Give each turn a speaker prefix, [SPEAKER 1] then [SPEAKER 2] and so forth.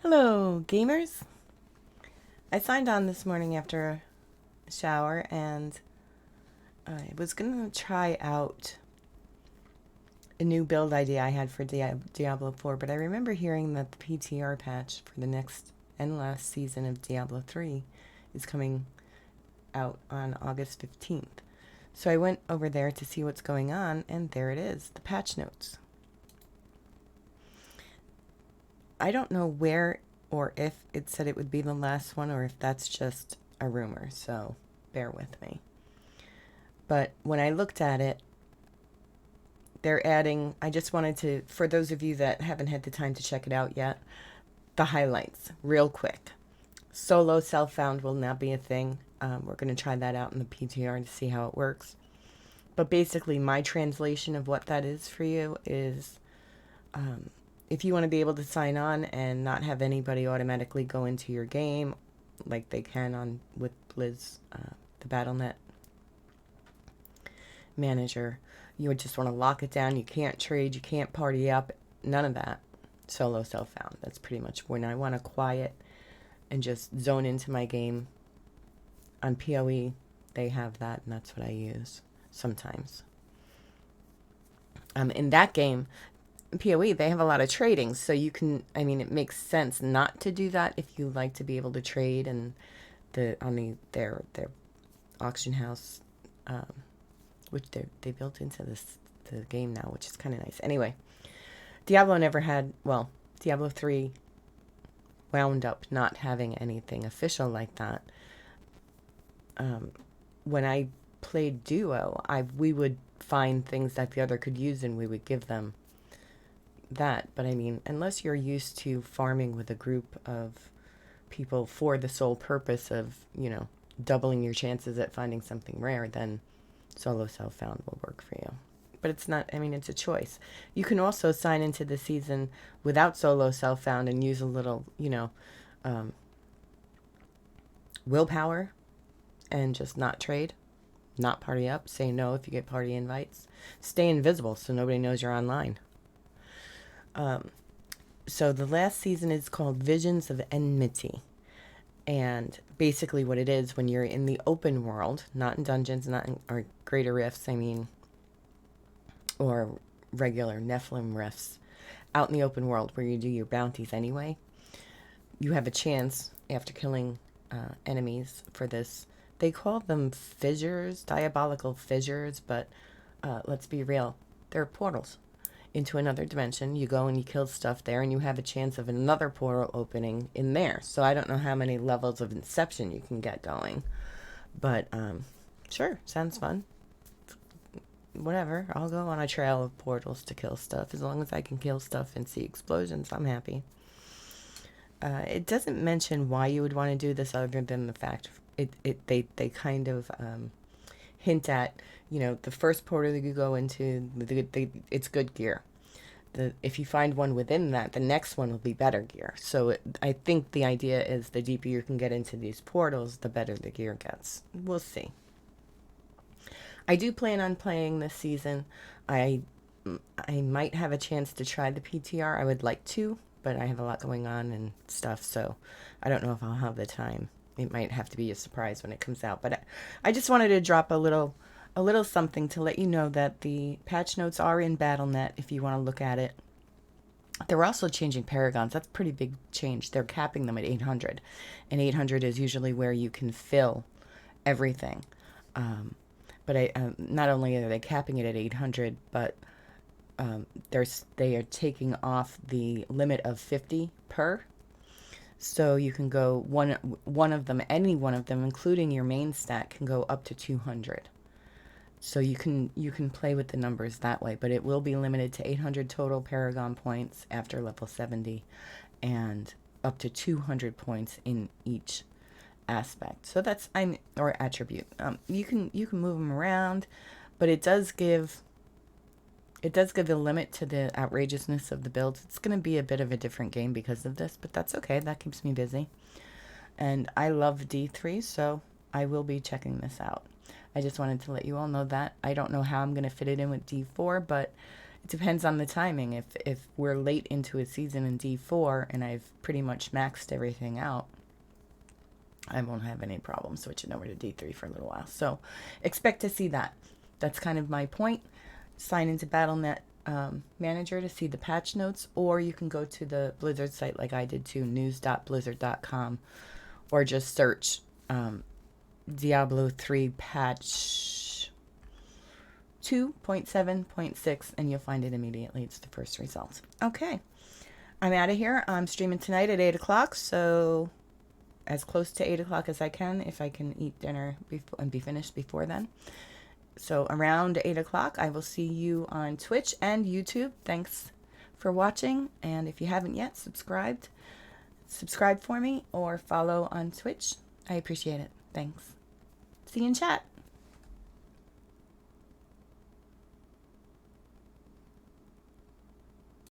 [SPEAKER 1] Hello, gamers. I signed on this morning after a shower and I was going to try out a new build idea I had for Diablo 4, but I remember hearing that the PTR patch for the next and last season of Diablo 3 is coming out on August 15th. So I went over there to see what's going on, and there it is, the patch notes. I don't know where or if it said it would be the last one or if that's just a rumor, so bear with me. But when I looked at it, they're adding, I just wanted to, for those of you that haven't had the time to check it out yet, the highlights, real quick. Solo self-found will now be a thing. We're going to try that out in the PTR to see how it works. But basically, my translation of what that is for you is if you want to be able to sign on and not have anybody automatically go into your game like they can on with Blizz, the Battle.net manager, you would just want to lock it down. You can't trade, you can't party up, none of that. Solo self-found. That's pretty much when I want to quiet and just zone into my game. On PoE, they have that, and that's what I use sometimes. In that game, PoE, they have a lot of trading, so you can, I mean, it makes sense not to do that if you like to be able to trade and their auction house, which they built into the game now, which is kind of nice. Anyway, Diablo never had, well, Diablo 3 wound up not having anything official like that. When I played duo, we would find things that the other could use and we would give them that. But I mean, unless you're used to farming with a group of people for the sole purpose of, doubling your chances at finding something rare, then solo self-found will work for you. But it's not, I mean, it's a choice. You can also sign into the season without solo self-found and use a little, willpower and just not trade, not party up, say no if you get party invites, stay invisible so nobody knows you're online. So the last season is called Visions of Enmity. And basically what it is, when you're in the open world, not in dungeons, not in or greater rifts, or regular Nephilim rifts, out in the open world where you do your bounties anyway, you have a chance after killing enemies for this. They call them fissures, diabolical fissures, but let's be real, they're portals into another dimension. You go and you kill stuff there, and you have a chance of another portal opening in there. So I don't know how many levels of Inception you can get going, but sure, sounds fun. Whatever, I'll go on a trail of portals to kill stuff. As long as I can kill stuff and see explosions, I'm happy. It doesn't mention why you would want to do this other than the fact they kind of hint at, the first portal that you go into, it's good gear. If you find one within that, the next one will be better gear. So I think the idea is the deeper you can get into these portals, the better the gear gets. We'll see. I do plan on playing this season. I might have a chance to try the PTR. I would like to, but I have a lot going on and stuff, so I don't know if I'll have the time. It might have to be a surprise when it comes out. But I just wanted to drop a little something to let you know that the patch notes are in Battle.net if you want to look at it. They're also changing paragons. That's a pretty big change. They're capping them at 800. And 800 is usually where you can fill everything. But not only are they capping it at 800, but they are taking off the limit of 50 per. So you can go one of them, any one of them, including your main stat, can go up to 200. So you can play with the numbers that way, but it will be limited to 800 total Paragon points after level 70, and up to 200 points in each aspect. So that's or attribute. You can move them around, but it does give a limit to the outrageousness of the builds. It's going to be a bit of a different game because of this, but that's okay. That keeps me busy. And I love D3, so I will be checking this out. I just wanted to let you all know that. I don't know how I'm going to fit it in with D4, but depends on the timing. If we're late into a season in D4 and I've pretty much maxed everything out, I won't have any problem switching over to D3 for a little while. So expect to see that. That's kind of my point. Sign into Battle.net Manager to see the patch notes, or you can go to the Blizzard site like I did too, news.blizzard.com, or just search Diablo 3 patch 2.7.6 and you'll find it immediately. It's the first result. Okay, I'm out of here. I'm streaming tonight at 8 o'clock, so as close to 8 o'clock as I can, if I can eat dinner and be finished before then. So around 8 o'clock, I will see you on Twitch and YouTube. Thanks for watching. And if you haven't yet subscribe for me or follow on Twitch. I appreciate it. Thanks. See you in chat.